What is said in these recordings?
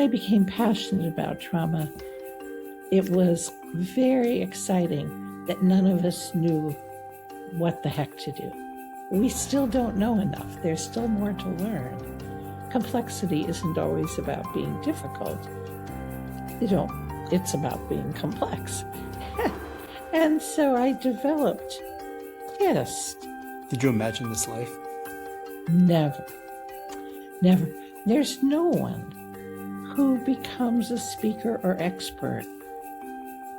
I became passionate about trauma, it was very exciting that none of us knew what the heck to do. We still don't know enough. There's still more to learn. Complexity isn't always about being difficult. It's about being complex. And so I developed TIST. Did you imagine this life? Never. Never. There's no one who becomes a speaker or expert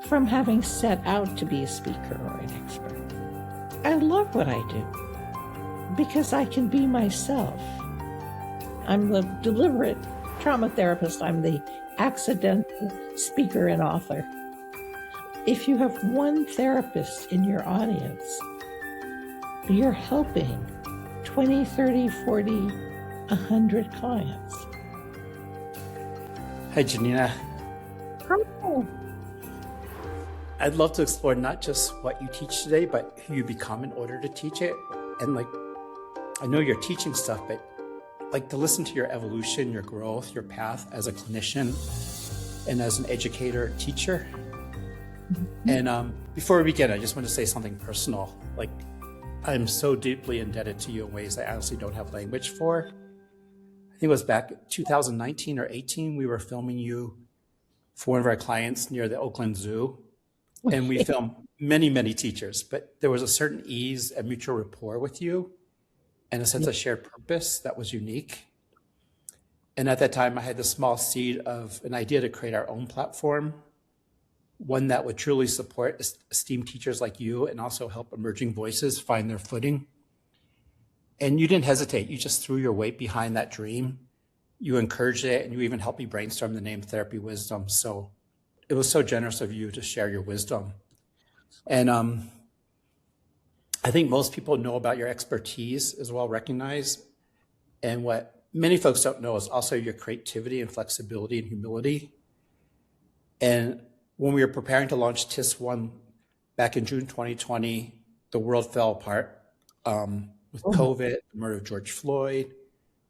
from having set out to be a speaker or an expert. I love what I do because I can be myself. I'm the deliberate trauma therapist. I'm the accidental speaker and author. If you have one therapist in your audience, you're helping 20, 30, 40, 100 clients. Hi, Janina. Hi. I'd love to explore not just what you teach today, but who you become in order to teach it. And I know you're teaching stuff, but to listen to your evolution, your growth, your path as a clinician and as an educator, teacher. Mm-hmm. And before we begin, I just want to say something personal. I'm so deeply indebted to you in ways I honestly don't have language for. I think it was back 2019 or 18, we were filming you for one of our clients near the Oakland Zoo. And we filmed many, many teachers, but there was a certain ease and mutual rapport with you and a sense of shared purpose that was unique. And at that time, I had the small seed of an idea to create our own platform, one that would truly support esteemed teachers like you and also help emerging voices find their footing. And you didn't hesitate. You just threw your weight behind that dream. You encouraged it, and you even helped me brainstorm the name Therapy Wisdom. So it was so generous of you to share your wisdom. And I think most people know about your expertise is well recognized. And what many folks don't know is also your creativity and flexibility and humility. And when we were preparing to launch TIST 1 back in June 2020, the world fell apart with COVID, the murder of George Floyd.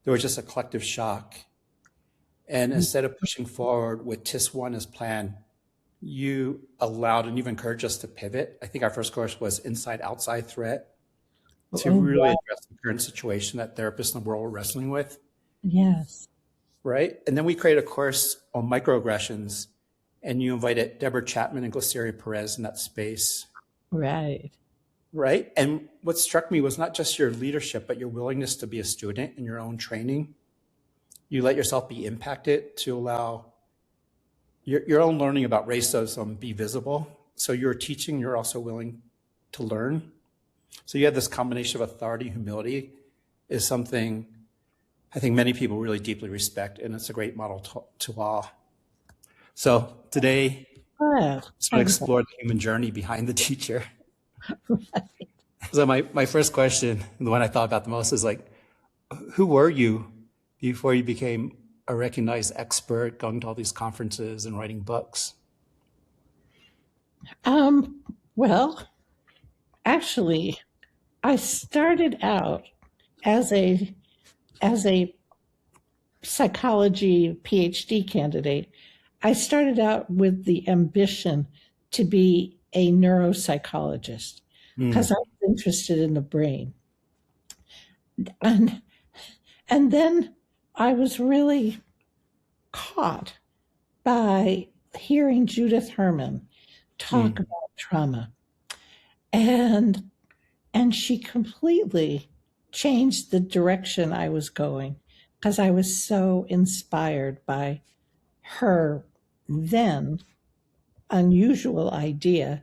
There was just a collective shock. And instead of pushing forward with TIST 1 as planned, you allowed and you've encouraged us to pivot. I think our first course was Inside-Outside Threat to really address the current situation that therapists in the world are wrestling with. Yes. Right? And then we created a course on microaggressions, and you invited Deborah Chapman and Glacieri Perez in that space. Right. Right? And what struck me was not just your leadership, but your willingness to be a student in your own training. You let yourself be impacted to allow your own learning about racism be visible. So you're teaching, you're also willing to learn. So you have this combination of authority, humility is something I think many people really deeply respect, and it's a great model to all. So today, I just want to explore the human journey behind the teacher. Right. So my first question, the one I thought about the most is who were you before you became a recognized expert, going to all these conferences and writing books? Well, actually, I started out as a psychology Ph.D. candidate. I started out with the ambition to be a neuropsychologist because I was interested in the brain. And then I was really caught by hearing Judith Herman talk about trauma. And she completely changed the direction I was going because I was so inspired by her then unusual idea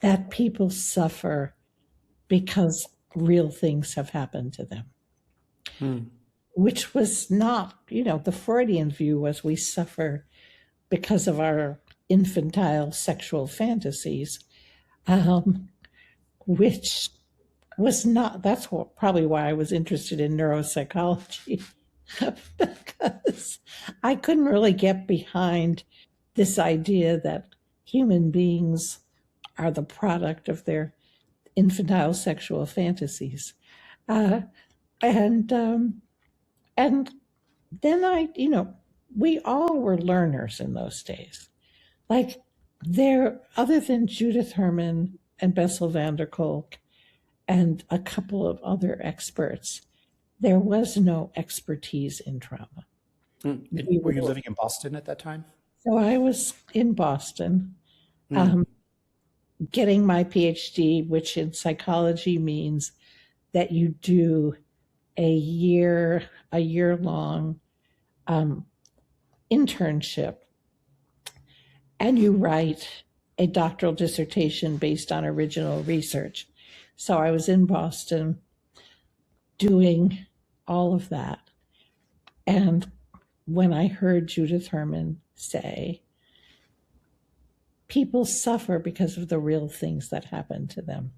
that people suffer because real things have happened to them. Which was not, the Freudian view was we suffer because of our infantile sexual fantasies, which was not, probably why I was interested in neuropsychology, because I couldn't really get behind this idea that human beings are the product of their infantile sexual fantasies. And then I, we all were learners in those days. Like other than Judith Herman and Bessel van der Kolk and a couple of other experts, there was no expertise in trauma. Were you living in Boston at that time? So I was in Boston, getting my Ph.D., which in psychology means that you do a year-long internship, and you write a doctoral dissertation based on original research. So I was in Boston doing all of that. And when I heard Judith Herman say, people suffer because of the real things that happen to them.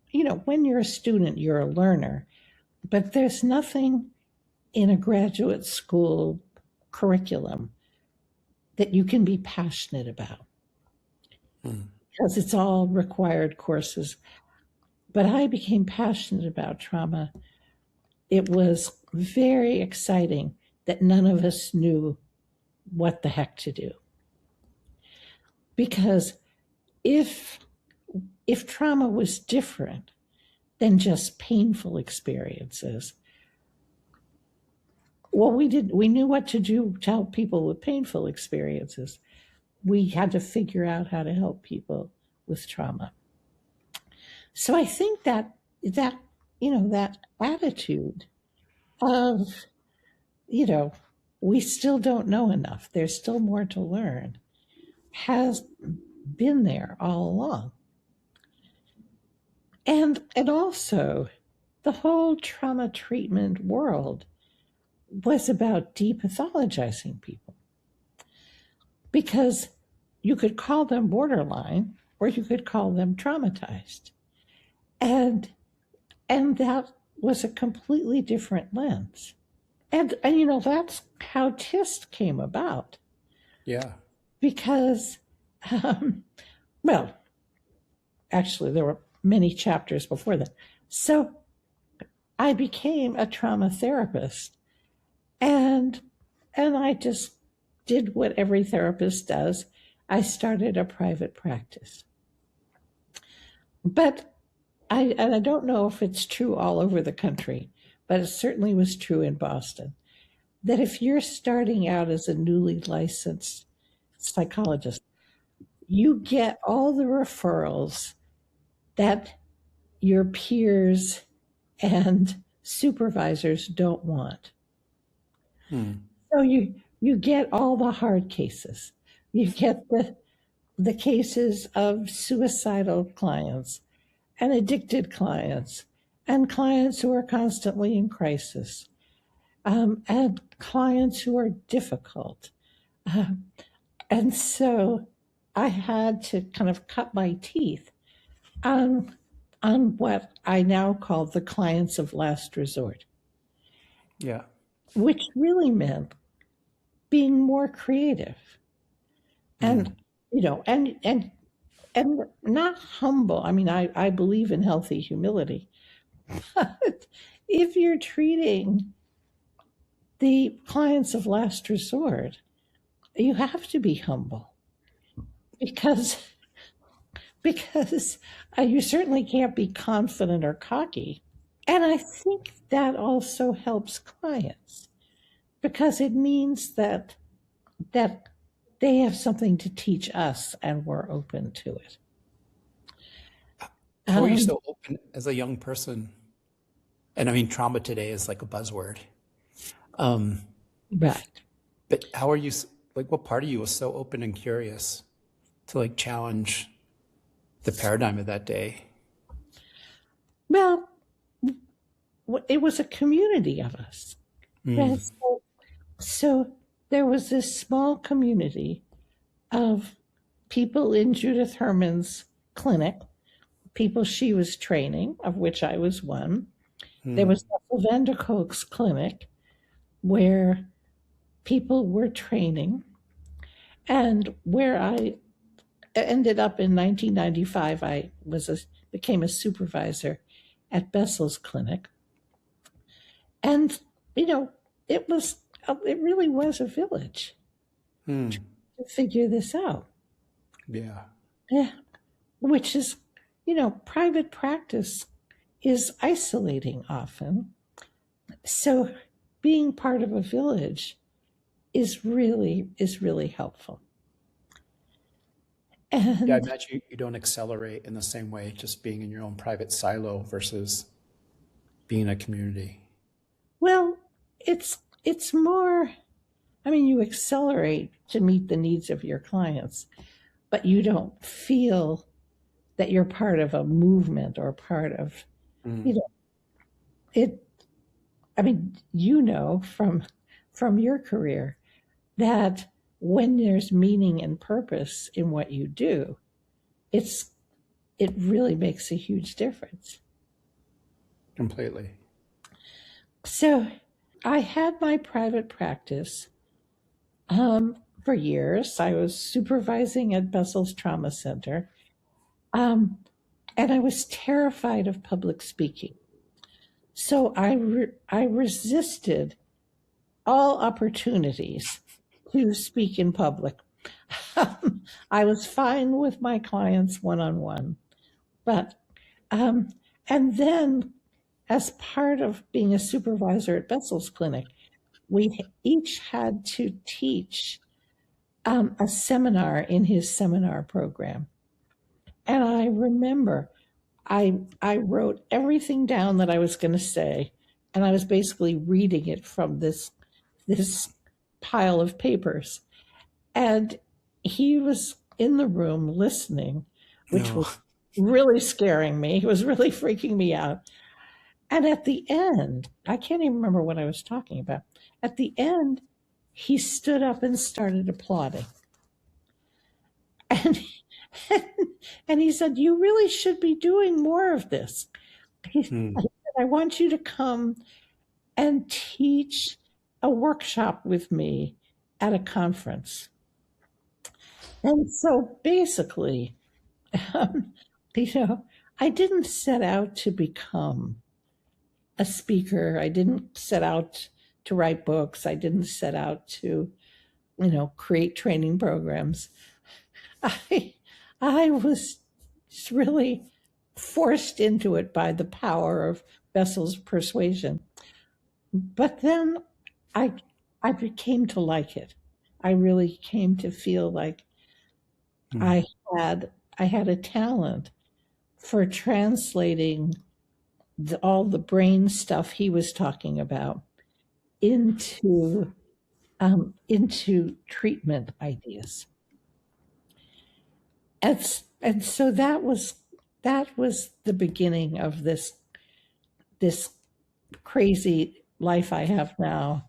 You know, when you're a student, you're a learner, but there's nothing in a graduate school curriculum that you can be passionate about because it's all required courses. But I became passionate about trauma. It was very exciting that none of us knew what the heck to do. Because if trauma was different than just painful experiences, well, we knew what to do to help people with painful experiences. We had to figure out how to help people with trauma. So I think that attitude of, we still don't know enough, there's still more to learn, has been there all along. And also, the whole trauma treatment world was about depathologizing people. Because you could call them borderline or you could call them traumatized. And that was a completely different lens. And that's how TIST came about. Yeah. Because, actually, there were many chapters before that. So I became a trauma therapist, and I just did what every therapist does. I started a private practice. But I don't know if it's true all over the country, but it certainly was true in Boston, that if you're starting out as a newly licensed psychologist, you get all the referrals that your peers and supervisors don't want. So you get all the hard cases. You get the cases of suicidal clients and addicted clients and clients who are constantly in crisis, and clients who are difficult. And so I had to kind of cut my teeth on what I now call the clients of last resort. Yeah. Which really meant being more creative and, and not humble. I mean, I believe in healthy humility, but if you're treating the clients of last resort, you have to be humble because you certainly can't be confident or cocky. And I think that also helps clients because it means that they have something to teach us and we're open to it. How are you so open as a young person? And I mean, trauma today is like a buzzword. Right. But how are you, like, what part of you was so open and curious to like challenge the paradigm of that day? Well, it was a community of us. So there was this small community of people in Judith Herman's clinic, people she was training, of which I was one. There was Bessel van der Kolk's clinic where people were training, and where I ended up in 1995, I became a supervisor at Bessel's clinic. And, it was it really was a village Hmm. to figure this out. Yeah. Yeah. Which is, private practice is isolating often. So being part of a village is really helpful. Yeah, I And imagine you don't accelerate in the same way just being in your own private silo versus being in a community. well, it's more, I mean, you accelerate to meet the needs of your clients, but you don't feel that you're part of a movement or part of, Mm. you know, it. I mean, from your career that when there's meaning and purpose in what you do, it's it really makes a huge difference. Completely. So I had my private practice for years. I was supervising at Bessel's Trauma Center, um, and I was terrified of public speaking. So I resisted all opportunities to speak in public. I was fine with my clients one on one, but um, and then as part of being a supervisor at Bessel's clinic, we each had to teach a seminar in his seminar program. And I remember I wrote everything down that I was going to say, and I was basically reading it from this pile of papers. And he was in the room listening, which No. was really scaring me. It was really freaking me out. And at the end, I can't even remember what I was talking about. At the end, he stood up and started applauding. And, and he said, "You really should be doing more of this." He said, Hmm. "I want you to come and teach a workshop with me at a conference." And so basically, um, you know, I didn't set out to become a speaker. I didn't set out to write books. I didn't set out to, create training programs. I, I was really forced into it by the power of Bessel's persuasion. But then I, I came to like it. I really came to feel like Hmm. I I had a talent for translating all the brain stuff he was talking about into into treatment ideas. And so that was the beginning of this crazy life I have now,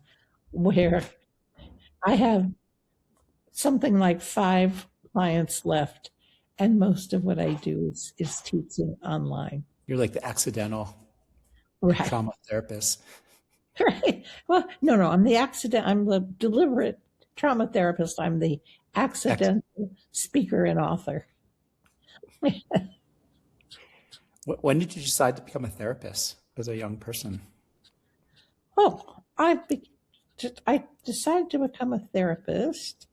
where I have something like 5 clients left, and most of what I do is teaching online. You're like the accidental Right. trauma therapist. Right. Well, no, I'm the accident. I'm the deliberate trauma therapist. I'm the Ex- accidental speaker and author. when did you decide to become a therapist as a young person? Oh, I decided to become a therapist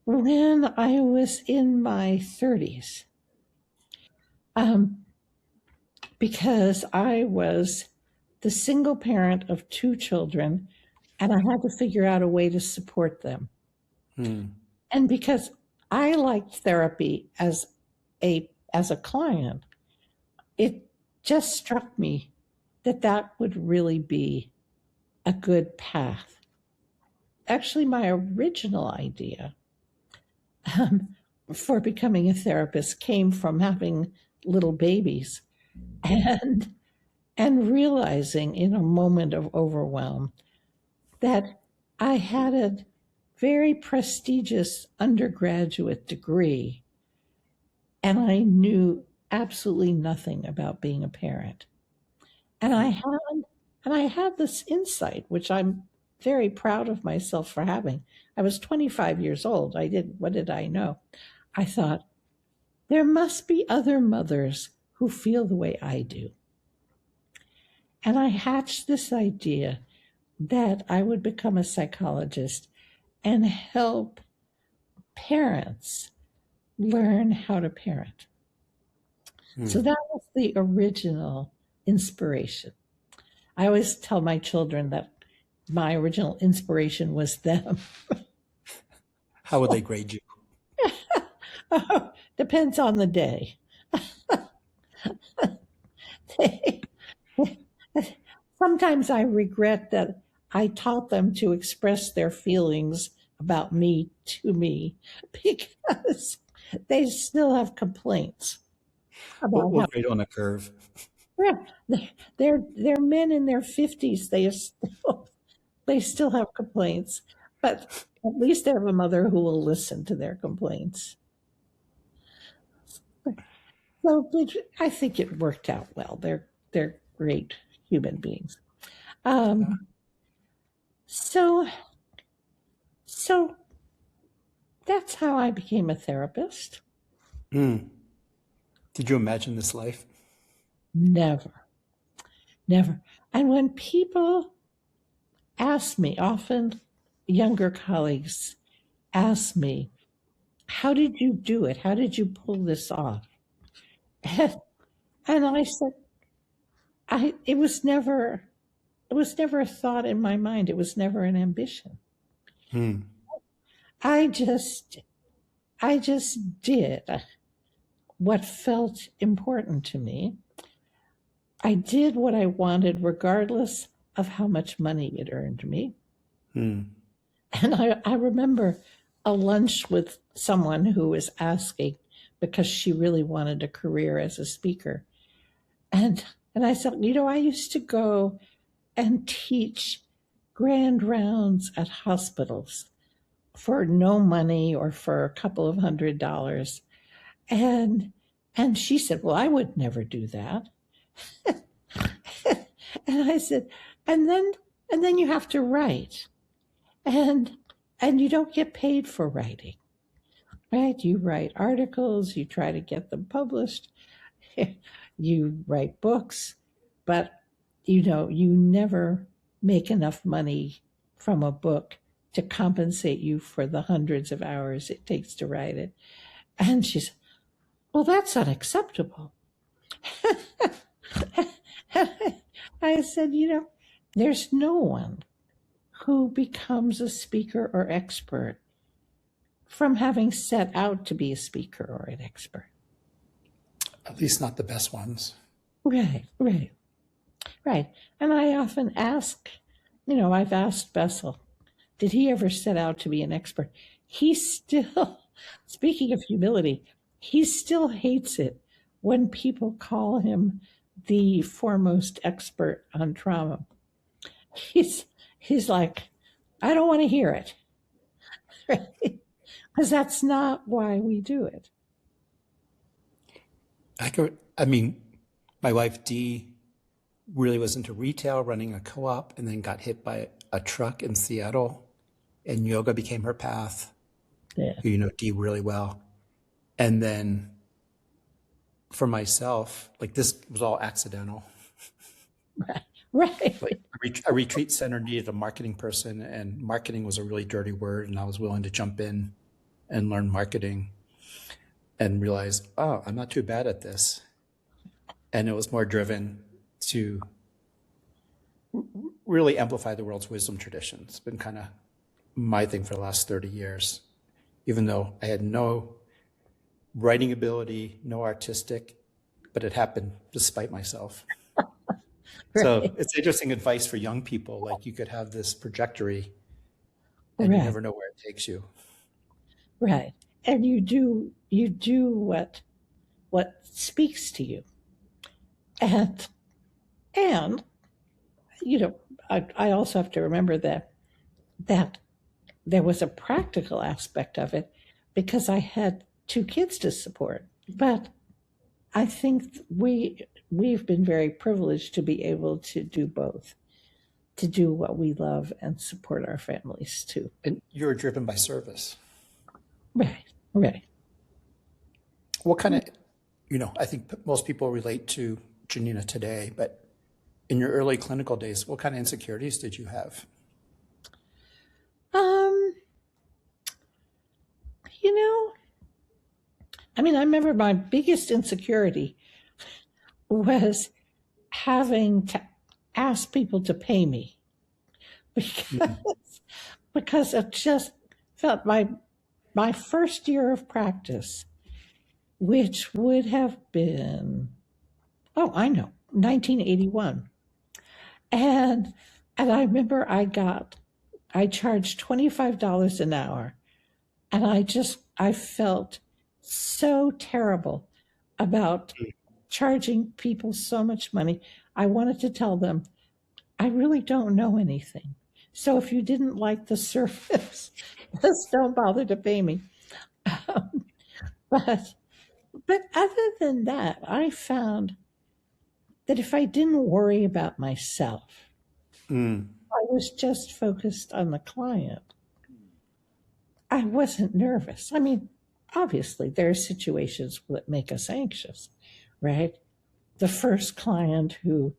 when I was in my 30s, um, because I was the single parent of 2 children, and I had to figure out a way to support them. Hmm. And because I liked therapy as a client, it just struck me that that would really be a good path. Actually, my original idea um, for becoming a therapist came from having little babies and realizing in a moment of overwhelm that I had a very prestigious undergraduate degree and I knew absolutely nothing about being a parent. And I had this insight, which I'm very proud of myself for having. I was 25 years old. What did I know? I thought, there must be other mothers who feel the way I do. And I hatched this idea that I would become a psychologist and help parents learn how to parent. So that was the original inspiration. I always tell my children that my original inspiration was them. How would they grade you? Depends on the day. Sometimes I regret that I taught them to express their feelings about me to me because they still have complaints about We'll how grade on a curve. they're men in their 50s. They still have complaints, but at least they have a mother who will listen to their complaints. So I think it worked out well. They're great human beings. So that's how I became a therapist. Did you imagine this life? Never. And when people ask me, often younger colleagues ask me, how did you do it? How did you pull this off? And I said, it was never a thought in my mind. It was never an ambition. I just did what felt important to me. I did what I wanted, regardless of how much money it earned me. And I remember a lunch with someone who was asking because she really wanted a career as a speaker. And I said, I used to go and teach grand rounds at hospitals for no money or for a couple of $100. And she said, well, I would never do that. And I said, and then you have to write. And you don't get paid for writing, right? You write articles, you try to get them published, you write books, but you never make enough money from a book to compensate you for the hundreds of hours it takes to write it. And she said, well, that's unacceptable. I said, there's no one who becomes a speaker or expert from having set out to be a speaker or an expert. At least not the best ones. Right. And I often ask, I've asked Bessel, did he ever set out to be an expert? He still, speaking of humility, he still hates it when people call him the foremost expert on trauma. He's like, I don't want to hear it. Right? Because that's not why we do it. My wife Dee really was into retail, running a co-op, and then got hit by a truck in Seattle, and yoga became her path. Yeah. You know Dee really well. And then for myself, this was all accidental. Right. A retreat center needed a marketing person, and marketing was a really dirty word, and I was willing to jump in and learn marketing and realize, oh, I'm not too bad at this. And it was more driven to really amplify the world's wisdom tradition. It's been kind of my thing for the last 30 years, even though I had no writing ability, no artistic, but it happened despite myself. Right. So it's interesting advice for young people. You could have this trajectory and you never know where it takes you. Right. And you do what speaks to you. And I also have to remember that there was a practical aspect of it because I had 2 kids to support. But I think we've been very privileged to be able to do both, to do what we love and support our families too. And you're driven by service. Right. What kind of, I think most people relate to Janina today, but in your early clinical days, what kind of insecurities did you have? Um, you know, I mean, I remember my biggest insecurity was having to ask people to pay me because it just felt my first year of practice, which would have been, oh, I know, 1981. And I remember I charged $25 an hour, and I felt so terrible about charging people so much money. I wanted to tell them, I really don't know anything. So if you didn't like the service, just don't bother to pay me. Um, but other than that, I found that if I didn't worry about myself, Mm. I was just focused on the client, I wasn't nervous. I mean, obviously, there are situations that make us anxious, right? The first client who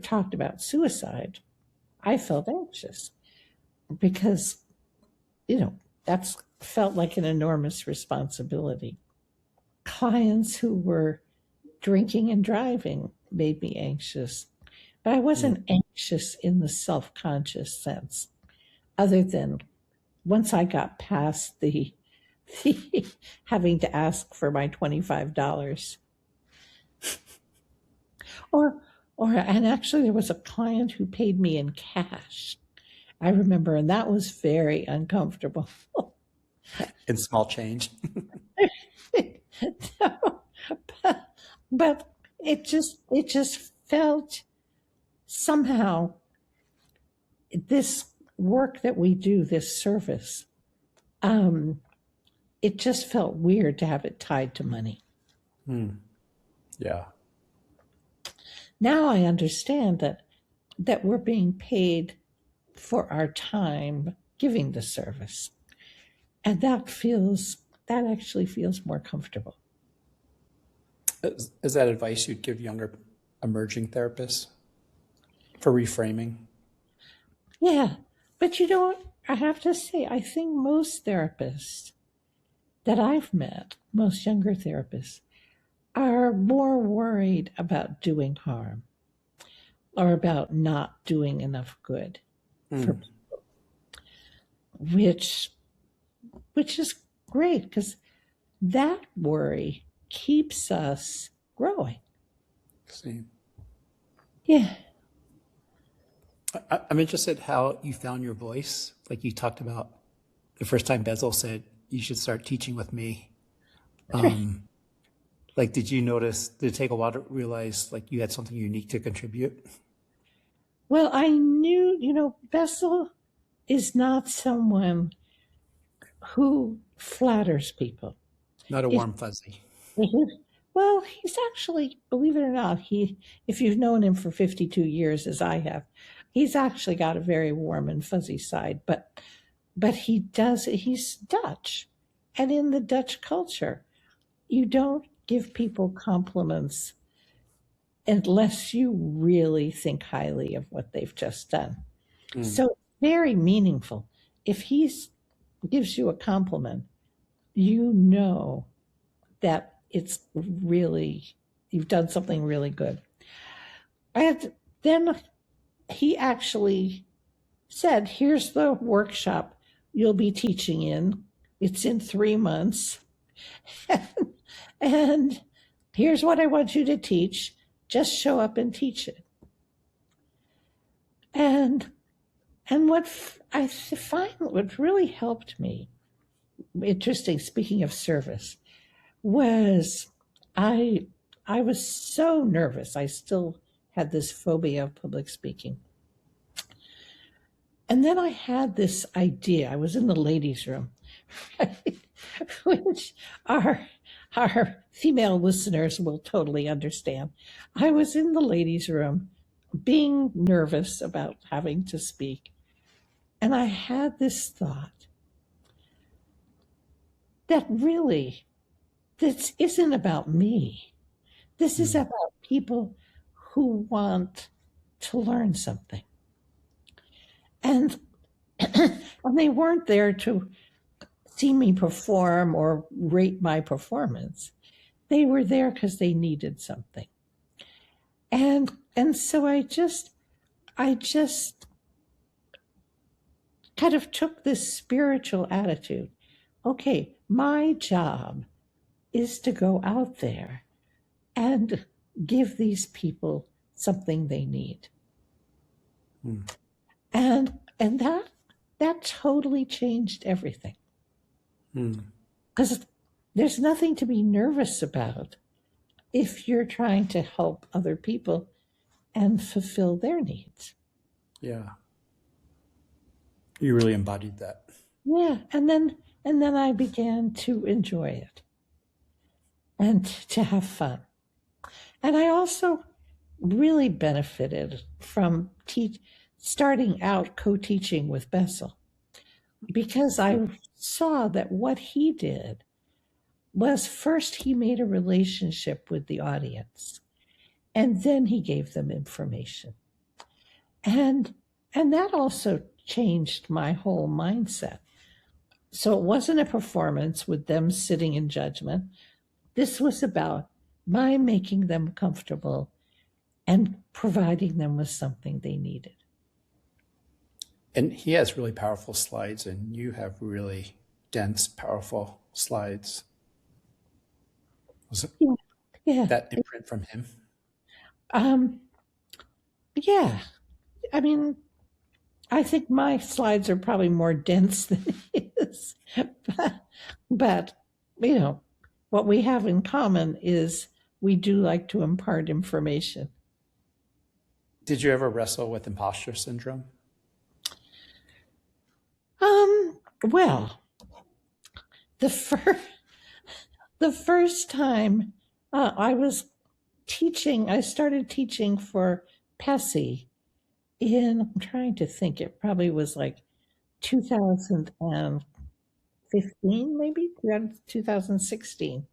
talked about suicide, I felt anxious because, that's felt like an enormous responsibility. Clients who were drinking and driving made me anxious, but I wasn't anxious in the self-conscious sense, other than once I got past the having to ask for my $25. Or and actually there was a client who paid me in cash. I remember, and that was very uncomfortable. In small change. No, but it just felt somehow this work that we do, this service, it just felt weird to have it tied to money. Yeah. Now I understand that we're being paid for our time giving the service. And that actually feels more comfortable. Is that advice you'd give younger emerging therapists for reframing? Yeah. But I have to say, I think most therapists that I've met, most younger therapists, are more worried about doing harm or about not doing enough good for people, which is great because that worry keeps us growing. See. Yeah. I'm interested how you found your voice. Like you talked about the first time Bessel said, you should start teaching with me. Like, did it take a while to realize like you had something unique to contribute? Well, I knew, Bessel is not someone who flatters people. Not a If, warm fuzzy. well, he's actually, believe it or not, if you've known him for 52 years as I have, he's actually got a very warm and fuzzy side, but he's Dutch. And in the Dutch culture, you don't give people compliments unless you really think highly of what they've just done. So it's very meaningful. If he gives you a compliment, you know that it's really, you've done something really good. And then he actually said, here's the workshop you'll be teaching in. It's in 3 months. And here's what I want you to teach. Just show up and teach it. And what I find what really helped me, interesting, speaking of service, was I was so nervous. I still had this phobia of public speaking. And then I had this idea. I was in the ladies' room, which our female listeners will totally understand. I was in the ladies' room being nervous about having to speak. And I had this thought that really, this isn't about me. This is about people who want to learn something. And, and they weren't there to see me perform or rate my performance. They were there because they needed something. And so I just kind of took this spiritual attitude. Okay, my job is to go out there and give these people something they need. And that totally changed everything. Because there's nothing to be nervous about if you're trying to help other people and fulfill their needs. Yeah. You really embodied that. Yeah, and then I began to enjoy it and to have fun. And I also really benefited from starting out co-teaching with Bessel, because I saw that what he did was, first he made a relationship with the audience, and then he gave them information. And that also changed my whole mindset. So it wasn't a performance with them sitting in judgment. This was about my making them comfortable and providing them with something they needed. And he has really powerful slides, and you have really dense, powerful slides. Was it that imprint from him? Yeah. I mean, I think my slides are probably more dense than his. But, you know, what we have in common is we do like to impart information. Did you ever wrestle with imposter syndrome? Well, the first time I was teaching, I started teaching for Pessy I'm trying to think, it probably was like 2015, maybe 2016.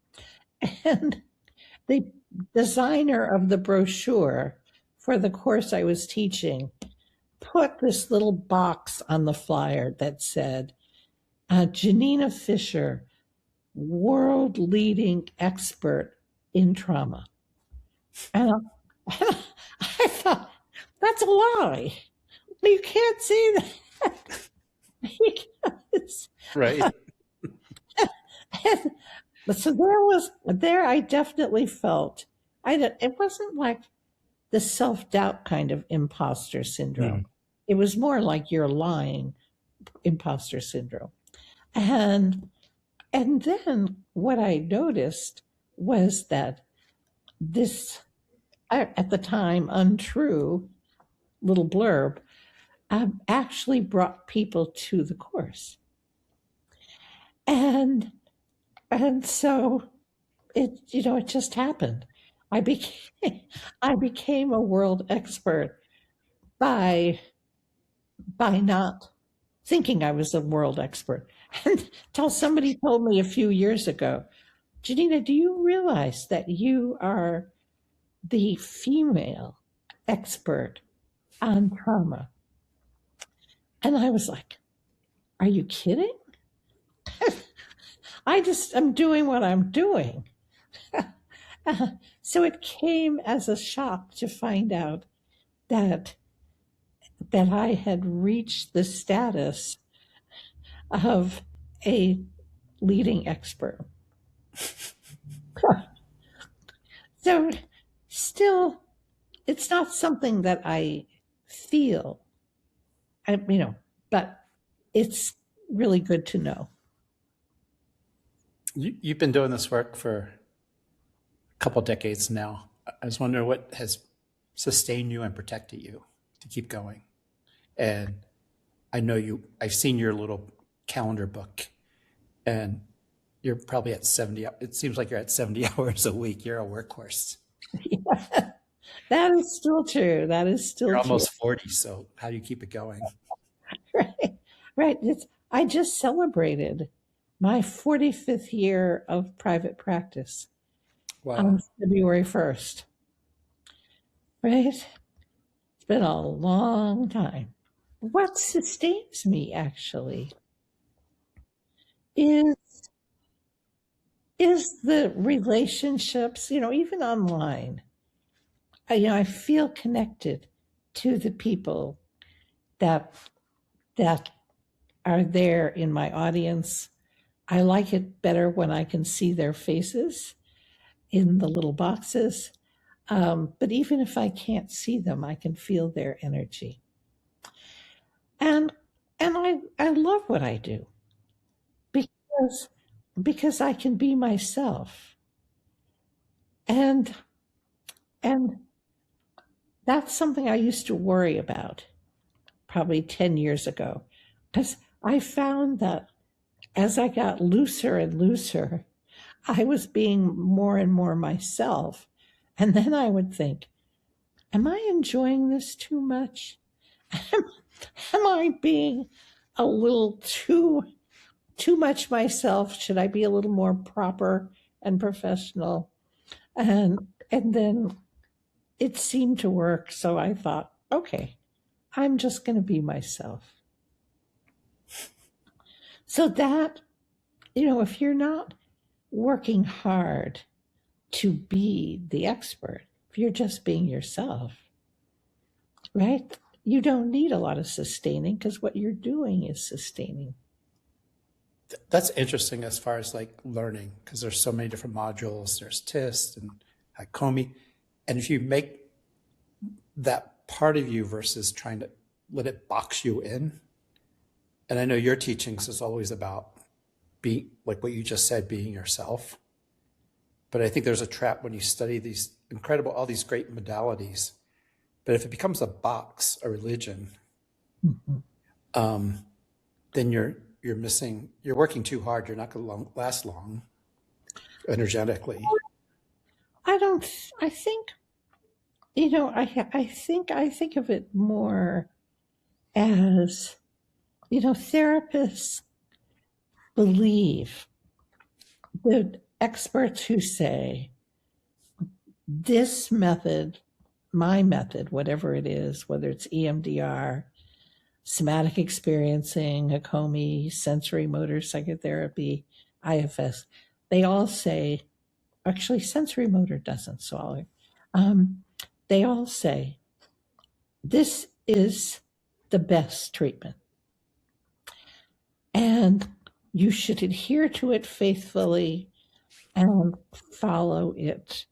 And the designer of the brochure for the course I was teaching put this little box on the flyer that said, Janina Fisher, world leading expert in trauma. And I thought, that's a lie. You can't say that. Because, right. So I definitely felt, it wasn't like the self-doubt kind of imposter syndrome. It was more like you're lying imposter syndrome. And then what I noticed was that this, at the time, untrue little blurb actually brought people to the course. And so it just happened. I became a world expert by not thinking I was a world expert. Until somebody told me a few years ago, Janina, do you realize that you are the female expert on trauma? And I was like, are you kidding? I'm doing what I'm doing. So it came as a shock to find out that I had reached the status of a leading expert. So still, it's not something that I feel, but it's really good to know. You've been doing this work for a couple decades now. I was wondering what has sustained you and protected you to keep going. And I know I've seen your little calendar book, and you're probably at 70. It seems like you're at 70 hours a week. You're a workhorse. Yeah, that is still true. That is still You're true. almost 40. So how do you keep it going? Right. I just celebrated my 45th year of private practice. Wow. On February 1st. Right? It's been a long time. What sustains me actually is the relationships, even online. I feel connected to the people that that are there in my audience. I like it better when I can see their faces in the little boxes. But even if I can't see them, I can feel their energy. And I love what I do because I can be myself. And and that's something I used to worry about probably 10 years ago, because I found that as I got looser and looser, I was being more and more myself. And then I would think, am I enjoying this too much? Am I being a little too much myself? Should I be a little more proper and professional? And then it seemed to work. So I thought, okay, I'm just going to be myself. So that, if you're not working hard to be the expert, if you're just being yourself, right? You don't need a lot of sustaining because what you're doing is sustaining. That's interesting as far as like learning, because there's so many different modules. There's TIST and Hakomi. And if you make that part of you versus trying to let it box you in, and I know your teachings is always about being, like what you just said, being yourself. But I think there's a trap when you study these all these great modalities. But if it becomes a box, a religion, then you're missing, you're working too hard. You're not going to last long energetically. I think, I think of it more as, therapists believe the experts who say this method, my method, whatever it is, whether it's EMDR, somatic experiencing, Hakomi, sensory motor psychotherapy, IFS, they all say, actually sensory motor doesn't, so they all say this is the best treatment. And you should adhere to it faithfully and follow it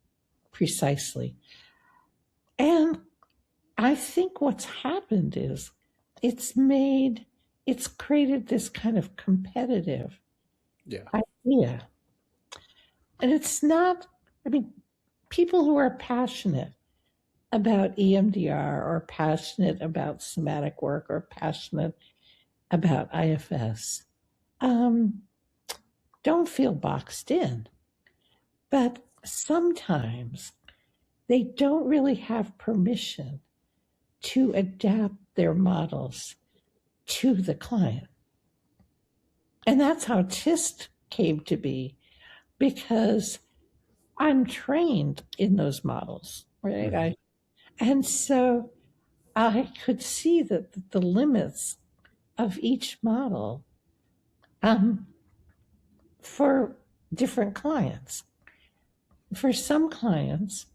precisely. And I think what's happened is it's created this kind of competitive idea. And it's not, people who are passionate about EMDR or passionate about somatic work or passionate about IFS don't feel boxed in. But sometimes they don't really have permission to adapt their models to the client. And that's how TIST came to be, because I'm trained in those models, right? Mm-hmm. And so I could see that the limits of each model for different clients. For some clients,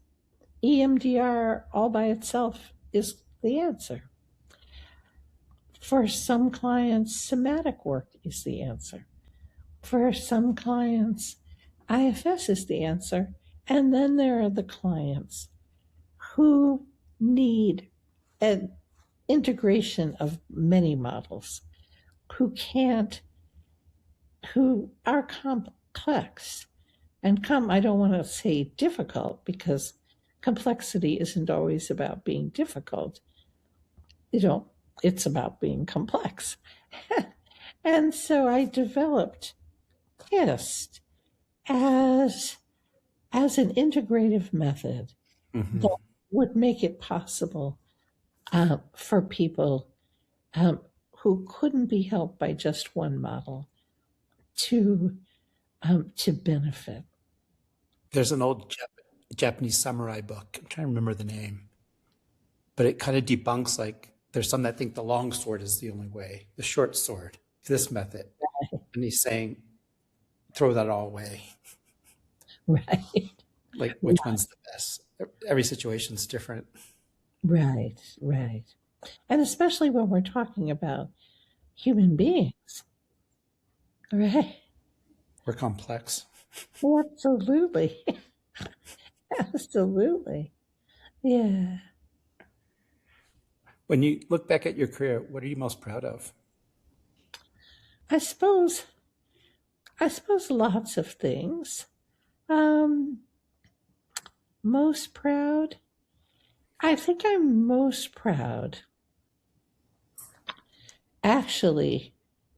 EMDR all by itself is the answer. For some clients, somatic work is the answer. For some clients, IFS is the answer. And then there are the clients who need an integration of many models, who are complex. And I don't want to say difficult, because complexity isn't always about being difficult. It's about being complex. And so I developed TIST as an integrative method that would make it possible for people who couldn't be helped by just one model to benefit. There's an old Japanese samurai book. I'm trying to remember the name. but it kind of debunks, like, there's some that think the long sword is the only way, the short sword, this method. And he's saying, throw that all away. Right. Like, which one's the best? Every situation's different. Right. And especially when we're talking about human beings. Right. We're complex. Absolutely. Absolutely. Yeah. When you look back at your career, what are you most proud of? I suppose lots of things. Most proud? I think I'm most proud, actually,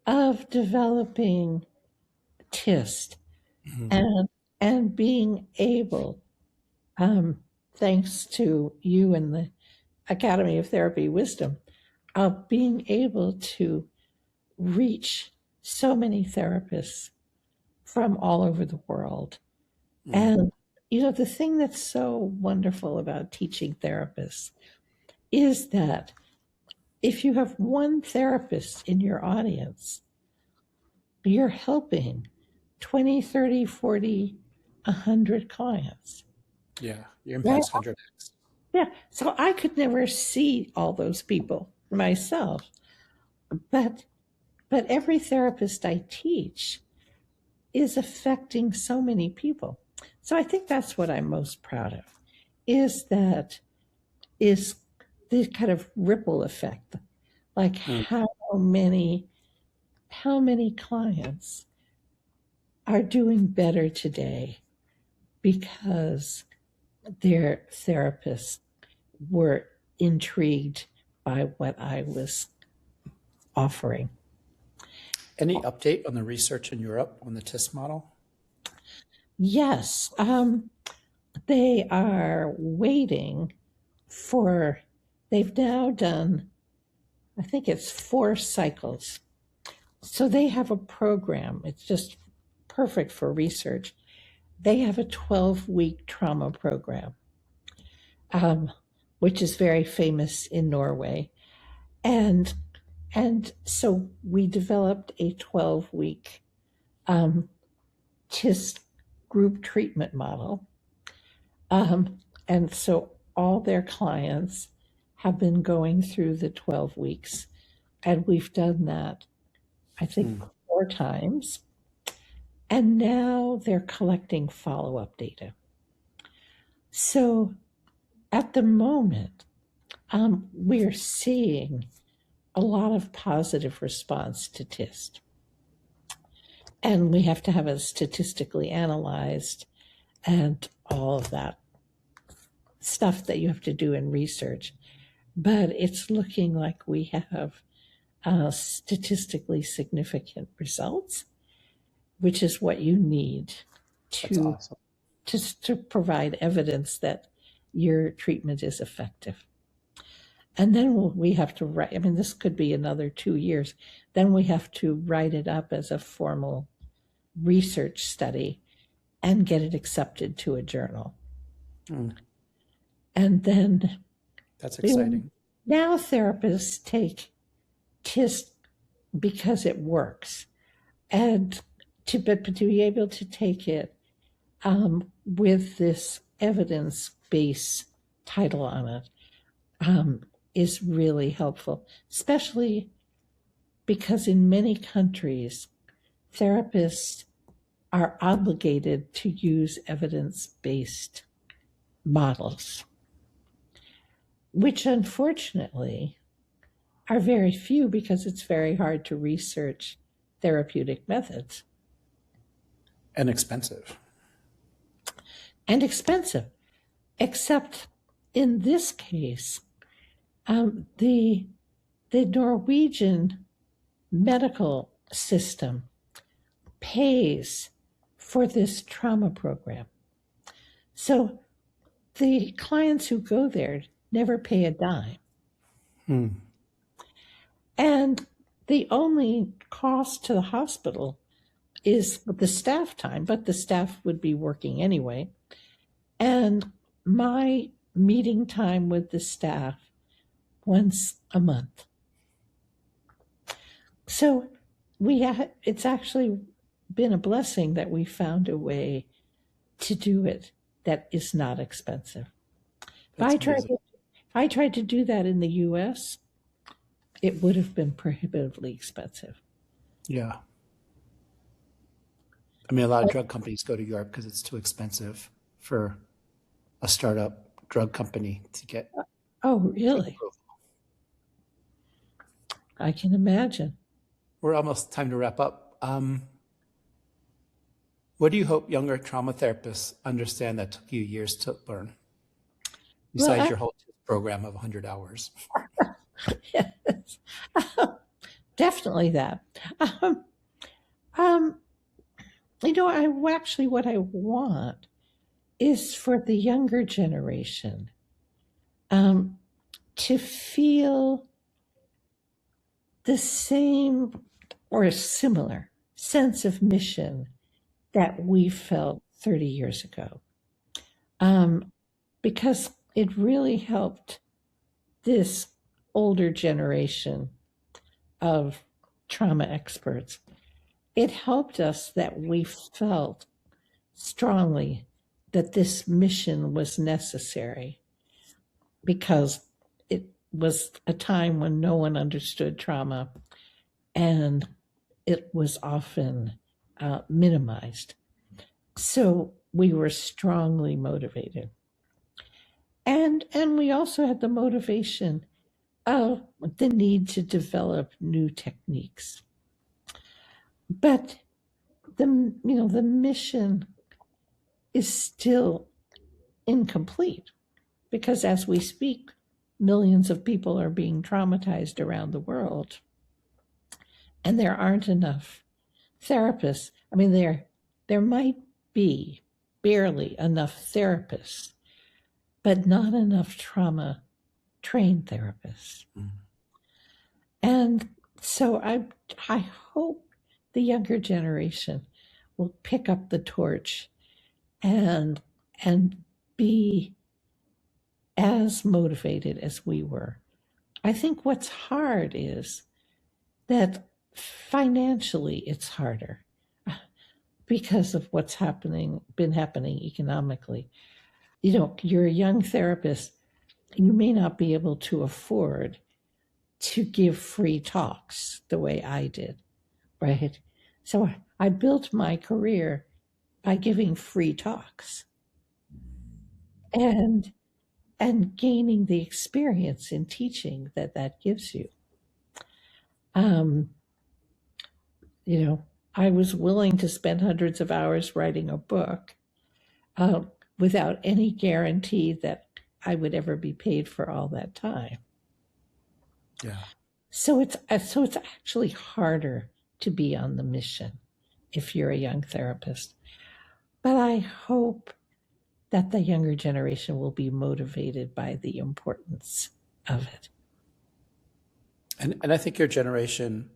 of developing TIST and being able, thanks to you and the Academy of Therapy Wisdom, of being able to reach so many therapists from all over the world. And, the thing that's so wonderful about teaching therapists is that if you have one therapist in your audience, you're helping 20, 30, 40, 100 clients. Yeah, your impact's 100x. Yeah, so I could never see all those people myself, but every therapist I teach is affecting so many people. So I think that's what I'm most proud of, is the kind of ripple effect, like how many clients are doing better today because their therapists were intrigued by what I was offering. Any update on the research in Europe on the TIST model? Yes, they are waiting for, they've now done, I think it's 4 cycles. So they have a program. It's just perfect for research. They have a 12-week trauma program, which is very famous in Norway. And so we developed a 12-week TIST group treatment model. And so all their clients have been going through the 12 weeks. And we've done that, I think, 4 times. And now they're collecting follow-up data. So at the moment, we're seeing a lot of positive response to TIST. And we have to have it statistically analyzed and all of that stuff that you have to do in research. But it's looking like we have statistically significant results, which is what you need to, awesome. to provide evidence that your treatment is effective. And then we have to write, this could be another 2 years. Then we have to write it up as a formal research study and get it accepted to a journal. And then that's exciting. Now therapists take TIST because it works, and to be able to take it with this evidence-based title on it is really helpful, especially because in many countries, therapists are obligated to use evidence-based models, which unfortunately are very few because it's very hard to research therapeutic methods. And expensive. And expensive, except in this case, the Norwegian medical system pays for this trauma program. So the clients who go there never pay a dime. And the only cost to the hospital is the staff time, but the staff would be working anyway. And my meeting time with the staff once a month. So it's actually been a blessing that we found a way to do it that is not expensive. That's If amazing. I tried to do that in the US, it would have been prohibitively expensive. Yeah. I mean, a lot of drug companies go to Europe because it's too expensive for a startup drug company to get Oh, drug really? approval. I can imagine. We're almost time to wrap up. What do you hope younger trauma therapists understand that took you years to learn, Well, besides your whole program of 100 hours? yes, definitely that. Um, um, actually, what I want is for the younger generation um, to feel the same or a similar sense of mission that we felt 30 years ago. Because it really helped this older generation of trauma experts. It helped us that we felt strongly that this mission was necessary because it was a time when no one understood trauma and it was often minimized. So we were strongly motivated. And we also had the motivation of the need to develop new techniques. But the mission is still incomplete because as we speak, millions of people are being traumatized around the world, and there aren't enough therapists. I mean, there might be barely enough therapists, but not enough trauma trained therapists. And so I hope the younger generation will pick up the torch and and be as motivated as we were. I think what's hard is that financially it's harder because of what's been happening economically. You're a young therapist, you may not be able to afford to give free talks the way I did, right? So I built my career by giving free talks and gaining the experience in teaching that gives you. Um, you know, I was willing to spend hundreds of hours writing a book uh, without any guarantee that I would ever be paid for all that time. Yeah. So it's actually harder to be on the mission if you're a young therapist. But I hope that the younger generation will be motivated by the importance of it. And I think your generation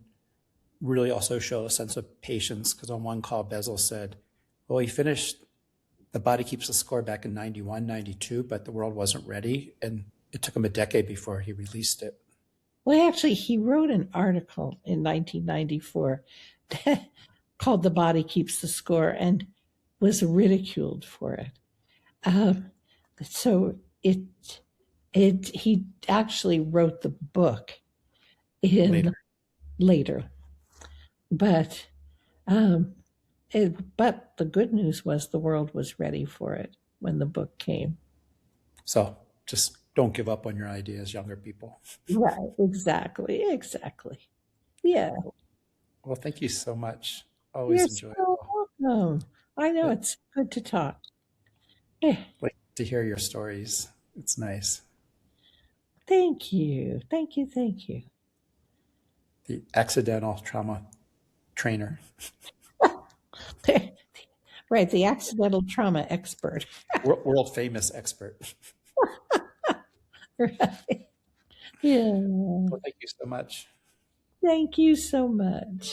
really also showed a sense of patience because on one call, Bessel said, well, he finished The Body Keeps the Score back in 91, 92, but the world wasn't ready. And it took him a decade before he released it. Well, actually, he wrote an article in 1994 called The Body Keeps the Score and was ridiculed for it. So he actually wrote the book later. But but the good news was the world was ready for it when the book came. So just don't give up on your ideas, younger people. Right, exactly. Yeah. Well, thank you so much. Always You're enjoy it. so welcome. I know it's good to talk. Yeah. Like to hear your stories. It's nice. Thank you. Thank you. Thank you. The accidental trauma trainer. Right, the accidental trauma expert. World famous expert. Right. Yeah. Well, thank you so much. Thank you so much.